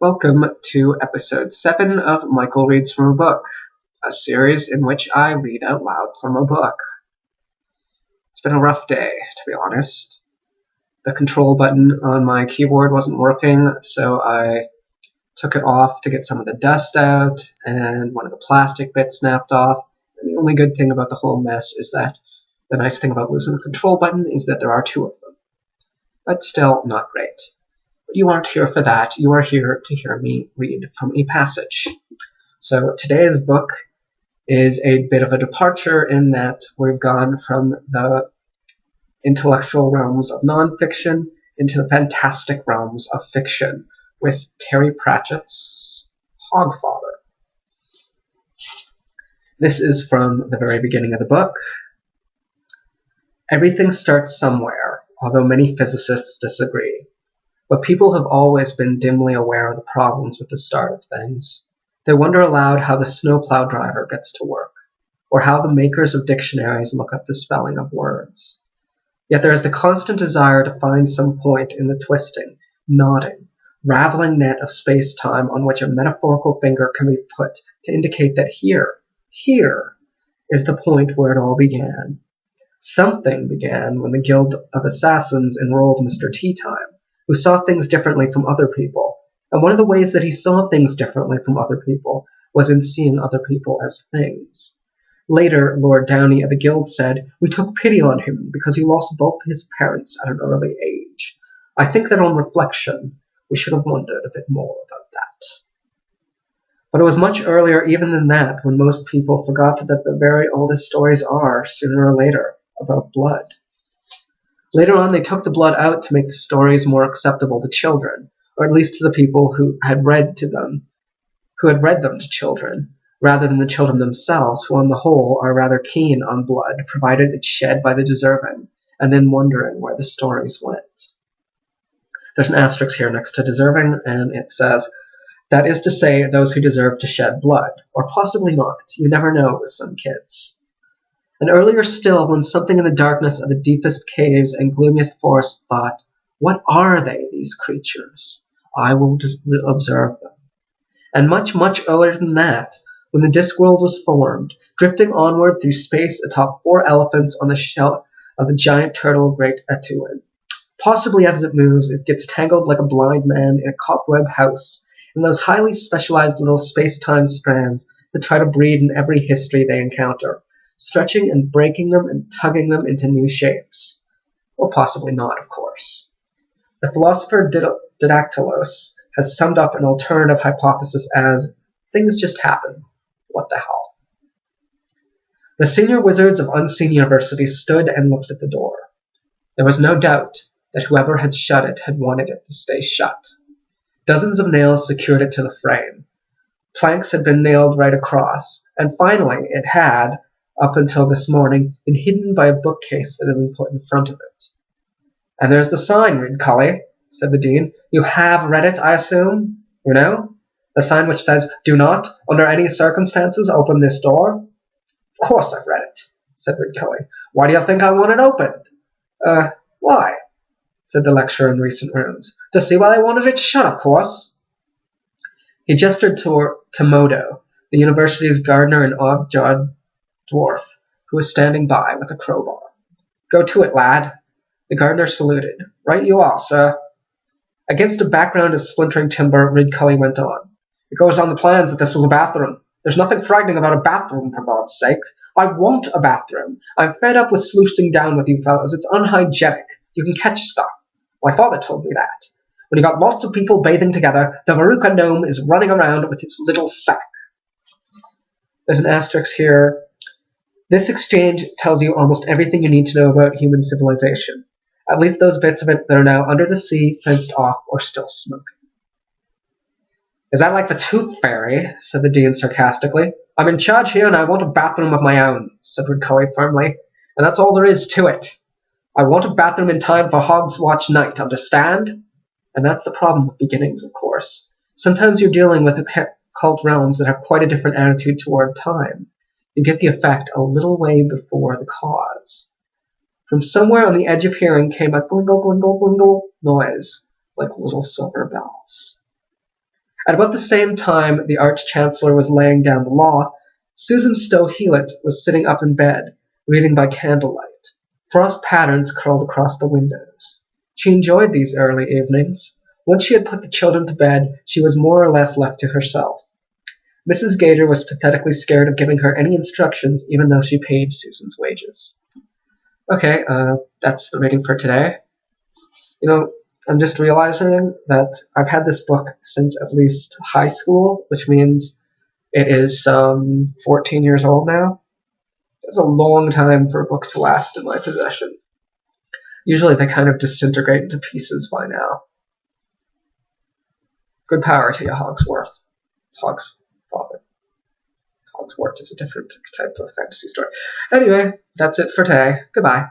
Welcome to episode 7 of Michael Reads from a Book, a series in which I read out loud from a book. It's been a rough day, to be honest. The control button on my keyboard wasn't working, so I took it off to get some of the dust out, and one of the plastic bits snapped off. And the only good thing about the whole mess is that the nice thing about losing the control button is that there are two of them. But still not great. But you aren't here for that. You are here to hear me read from a passage. So today's book is a bit of a departure in that we've gone from the intellectual realms of nonfiction into the fantastic realms of fiction with Terry Pratchett's Hogfather. This is from the very beginning of the book. Everything starts somewhere, although many physicists disagree. But people have always been dimly aware of the problems with the start of things. They wonder aloud how the snowplow driver gets to work, or how the makers of dictionaries look up the spelling of words. Yet there is the constant desire to find some point in the twisting, knotting, raveling net of space-time on which a metaphorical finger can be put to indicate that here is the point where it all began. Something began when the Guild of Assassins enrolled Mr. Teatime, who saw things differently from other people, and one of the ways that he saw things differently from other people was in seeing other people as things. Later, Lord Downey of the Guild said, "We took pity on him because he lost both his parents at an early age. I think that on reflection, we should have wondered a bit more about that." But it was much earlier even than that when most people forgot that the very oldest stories are, sooner or later, about blood. Later on, they took the blood out to make the stories more acceptable to children, or at least to the people who had read them to children, rather than the children themselves, who on the whole are rather keen on blood, provided it's shed by the deserving, and then wondering where the stories went. There's an asterisk here next to deserving, and it says, that is to say, those who deserve to shed blood, or possibly not. You never know with some kids. And earlier still, when something in the darkness of the deepest caves and gloomiest forests thought, what are they, these creatures? I will just observe them. And much, much earlier than that, when the Discworld was formed, drifting onward through space atop 4 elephants on the shell of a giant turtle great epsiode. Possibly as it moves, it gets tangled like a blind man in a cobweb house, in those highly specialized little space-time strands that try to breed in every history they encounter, stretching and breaking them and tugging them into new shapes. Or possibly not, of course. The philosopher Didactylos has summed up an alternative hypothesis as, things just happen. What the hell? The senior wizards of Unseen University stood and looked at the door. There was no doubt that whoever had shut it had wanted it to stay shut. Dozens of nails secured it to the frame. Planks had been nailed right across, and finally it had, up until this morning, been hidden by a bookcase that had been put in front of it. "And there's the sign, Reed Cully," said the dean. "You have read it, I assume? You know? The sign which says, 'Do not, under any circumstances, open this door'?" "Of course I've read it," said Reed Cully. "Why do you think I want it opened?" Why?" said the lecturer in recent rooms. "To see why they wanted it shut, of course." He gestured to Modo, the university's gardener and odd-jawed dwarf, who was standing by with a crowbar. "Go to it, lad." The gardener saluted. "Right you are, sir." Against a background of splintering timber, Reed Cully went on. "It goes on the plans that this was a bathroom. There's nothing frightening about a bathroom, for God's sake. I want a bathroom. I'm fed up with sluicing down with you fellows. It's unhygienic. You can catch stuff. My father told me that. When you got lots of people bathing together, the Veruca gnome is running around with its little sack." There's an asterisk here. This exchange tells you almost everything you need to know about human civilization, at least those bits of it that are now under the sea, fenced off, or still smoking. "Is that like the Tooth Fairy?" said the dean sarcastically. "I'm in charge here and I want a bathroom of my own," said Reed Cully firmly, "and that's all there is to it. I want a bathroom in time for Hog's Watch night, understand? And that's the problem with beginnings, of course. Sometimes you're dealing with occult realms that have quite a different attitude toward time. You get the effect a little way before the cause. From somewhere on the edge of hearing came a glingle, glingle, glingle noise, like little silver bells. At about the same time the Arch-Chancellor was laying down the law, Susan Stowe-Hewitt was sitting up in bed, reading by candlelight. Frost patterns curled across the windows. She enjoyed these early evenings. Once she had put the children to bed, she was more or less left to herself. Mrs. Gator was pathetically scared of giving her any instructions, even though she paid Susan's wages. Okay, that's the reading for today. I'm just realizing that I've had this book since at least high school, which means it is 14 years old now. It's a long time for a book to last in my possession. Usually they kind of disintegrate into pieces by now. Good power to you, Hogsworth. Hogfather. Hogsworth is a different type of fantasy story. Anyway, that's it for today. Goodbye.